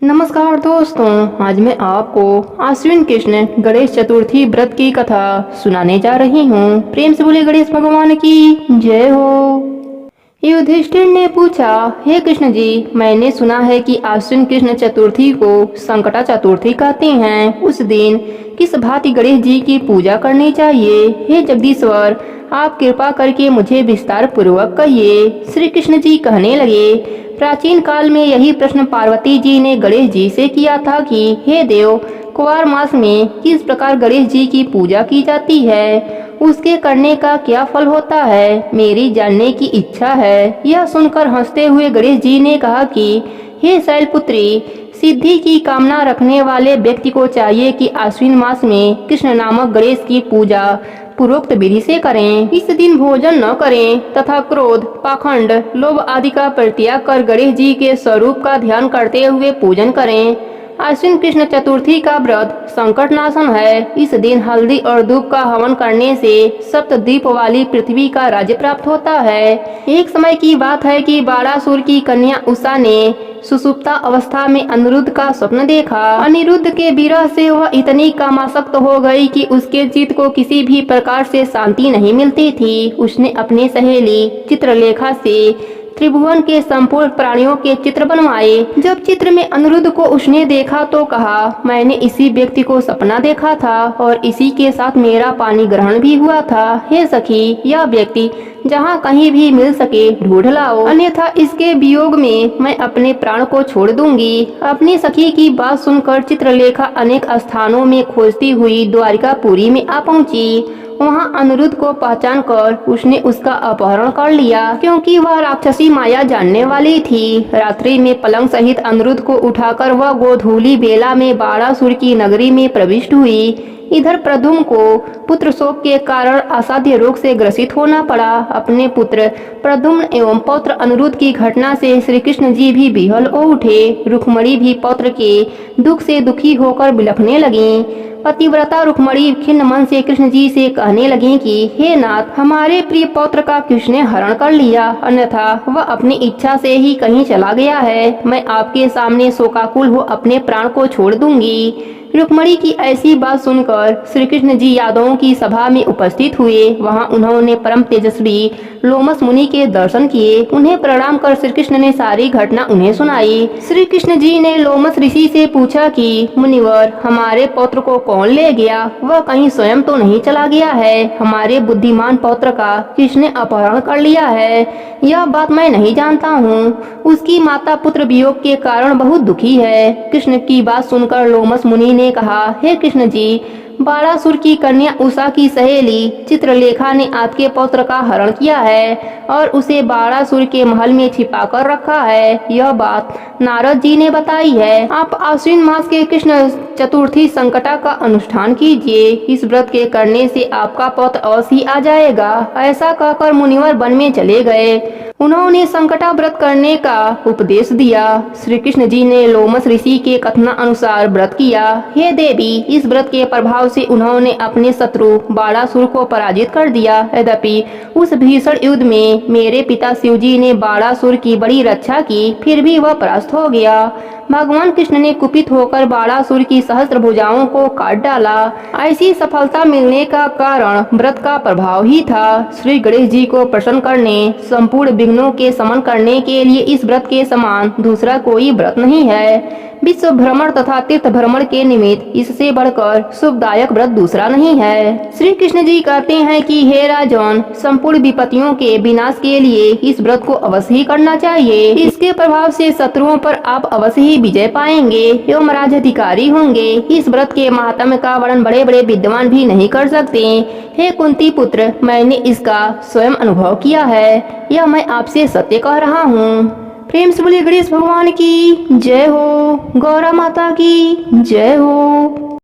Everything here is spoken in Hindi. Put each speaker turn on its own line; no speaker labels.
नमस्कार दोस्तों, आज मैं आपको आश्विन कृष्ण गणेश चतुर्थी व्रत की कथा सुनाने जा रही हूँ। प्रेम से बोले गणेश भगवान की जय हो। युधिष्ठिर ने पूछा, हे कृष्ण जी, मैंने सुना है कि आश्विन कृष्ण चतुर्थी को संकटा चतुर्थी कहते हैं। उस दिन किस भांति गणेश जी की पूजा करनी चाहिए? हे जगदीश्वर, आप कृपा करके मुझे विस्तार पूर्वक कहिए। श्री कृष्ण जी कहने लगे, प्राचीन काल में यही प्रश्न पार्वती जी ने गणेश जी से किया था कि हे देव, कुवार मास में किस प्रकार गणेश जी की पूजा की जाती है, उसके करने का क्या फल होता है, मेरी जानने की इच्छा है। यह सुनकर हंसते हुए गणेश जी ने कहा कि हे शैलपुत्री, सिद्धि की कामना रखने वाले व्यक्ति को चाहिए कि आश्विन मास में कृष्ण नामक गणेश की पूजा पूर्वोक्त विधि से करें। इस दिन भोजन न करें तथा क्रोध, पाखंड, लोभ आदि का परित्याग कर गणेश जी के स्वरूप का ध्यान करते हुए पूजन करें। आश्विन कृष्ण चतुर्थी का व्रत संकट नाशन है। इस दिन हल्दी और धूप का हवन करने से सप्तद्वीप वाली पृथ्वी का राज्य प्राप्त होता है। एक समय की बात है कि बाणासुर की कन्या उषा ने सुषुप्ता अवस्था में अनिरुद्ध का स्वप्न देखा। अनिरुद्ध के विरह से वह इतनी कामासक्त हो गई कि उसके चित्त को किसी भी प्रकार से शांति नहीं मिलती थी। उसने अपनी सहेली चित्रलेखा से त्रिभुवन के संपूर्ण प्राणियों के चित्र बनवाए। जब चित्र में अनिरुद्ध को उसने देखा तो कहा, मैंने इसी व्यक्ति को सपना देखा था और इसी के साथ मेरा पानी ग्रहण भी हुआ था। हे सखी, यह व्यक्ति जहाँ कहीं भी मिल सके ढूंढ लाओ, अन्यथा इसके वियोग में मैं अपने प्राण को छोड़ दूंगी। अपनी सखी की बात सुनकर चित्रलेखा अनेक स्थानों में खोजती हुई द्वारिकापुरी में आ पहुंची। वहाँ अनिरुद्ध को पहचान कर उसने उसका अपहरण कर लिया, क्योंकि वह राक्षसी माया जानने वाली थी। रात्रि में पलंग सहित अनिरुद्ध को उठाकर वह गोधूली बेला में बाणासुर की नगरी में प्रविष्ट हुई। इधर प्रद्युम्न को पुत्र शोक के कारण असाध्य रोग से ग्रसित होना पड़ा। अपने पुत्र प्रद्युम्न एवं पौत्र अनिरुद्ध की घटना से श्री कृष्ण जी भी विह्वल हो उठे। रुक्मणी भी पौत्र के दुख से दुखी होकर बिलखने लगी। पतिव्रता रुक्मणी खिन्न मन से कृष्ण जी से कहने लगी कि हे नाथ, हमारे प्रिय पौत्र का किसने हरण कर लिया, अन्यथा वह अपनी इच्छा से ही कहीं चला गया है। मैं आपके सामने शोकाकुल हो अपने प्राण को छोड़ दूंगी। रुक्मणी की ऐसी बात सुनकर श्री कृष्ण जी यादवों की सभा में उपस्थित हुए। वहां उन्होंने परम तेजस्वी लोमस मुनि के दर्शन किए। उन्हें प्रणाम कर श्री कृष्ण ने सारी घटना उन्हें सुनाई। श्री कृष्ण जी ने लोमस ऋषि से पूछा कि मुनिवर, हमारे पौत्र को कौन ले गया? वह कहीं स्वयं तो नहीं चला गया है? हमारे बुद्धिमान पौत्र का किसने अपहरण कर लिया है? यह बात मैं नहीं जानता हूँ। उसकी माता पुत्र वियोग के कारण बहुत दुखी है। कृष्ण की बात सुनकर लोमस मुनि ने कहा, हे कृष्ण जी, बाणासुर की कन्या उषा की सहेली चित्रलेखा ने आपके पौत्र का हरण किया है और उसे बाणासुर के महल में छिपा कर रखा है। यह बात नारद जी ने बताई है। आप आश्विन मास के कृष्ण चतुर्थी संकटा का अनुष्ठान कीजिए। इस व्रत के करने से आपका पौत्र अवश्य ही आ जाएगा। ऐसा कहकर मुनिवर वन में चले गए। उन्होंने संकटा व्रत करने का उपदेश दिया। श्री कृष्ण जी ने लोमस ऋषि के कथना अनुसार व्रत किया। हे देवी, इस व्रत के प्रभाव से उन्होंने अपने शत्रु बाणासुर को पराजित कर दिया। यद्यपि उस भीषण युद्ध में मेरे पिता शिवजी ने बाणासुर की बड़ी रक्षा की, फिर भी वह परास्त हो गया। भगवान कृष्ण ने कुपित होकर बाणासुर की सहस्त्र भुजाओं को काट डाला। ऐसी सफलता मिलने का कारण व्रत का प्रभाव ही था। श्री गणेश जी को प्रसन्न करने, संपूर्ण विघ्नों के शमन करने के लिए इस व्रत के समान दूसरा कोई व्रत नहीं है। विश्व भ्रमण तथा तीर्थ भ्रमण के निमित्त इससे बढ़कर शुभदायक व्रत दूसरा नहीं है। श्री कृष्ण जी कहते हैं कि हे राजन, संपूर्ण विपत्तियों के विनाश के लिए इस व्रत को अवश्य ही करना चाहिए। इसके प्रभाव से शत्रुओं पर आप अवश्य ही विजय पाएंगे एवं राज्याधिकारी होंगे। इस व्रत के महात्म्य का वर्णन बड़े बड़े विद्वान भी नहीं कर सकते। हे कुंती पुत्र, मैंने इसका स्वयं अनुभव किया है। यह मैं आपसे सत्य कह रहा हूँ। प्रेम से बोलिए गणेश भगवान की जय हो। गौरा माता की जय हो।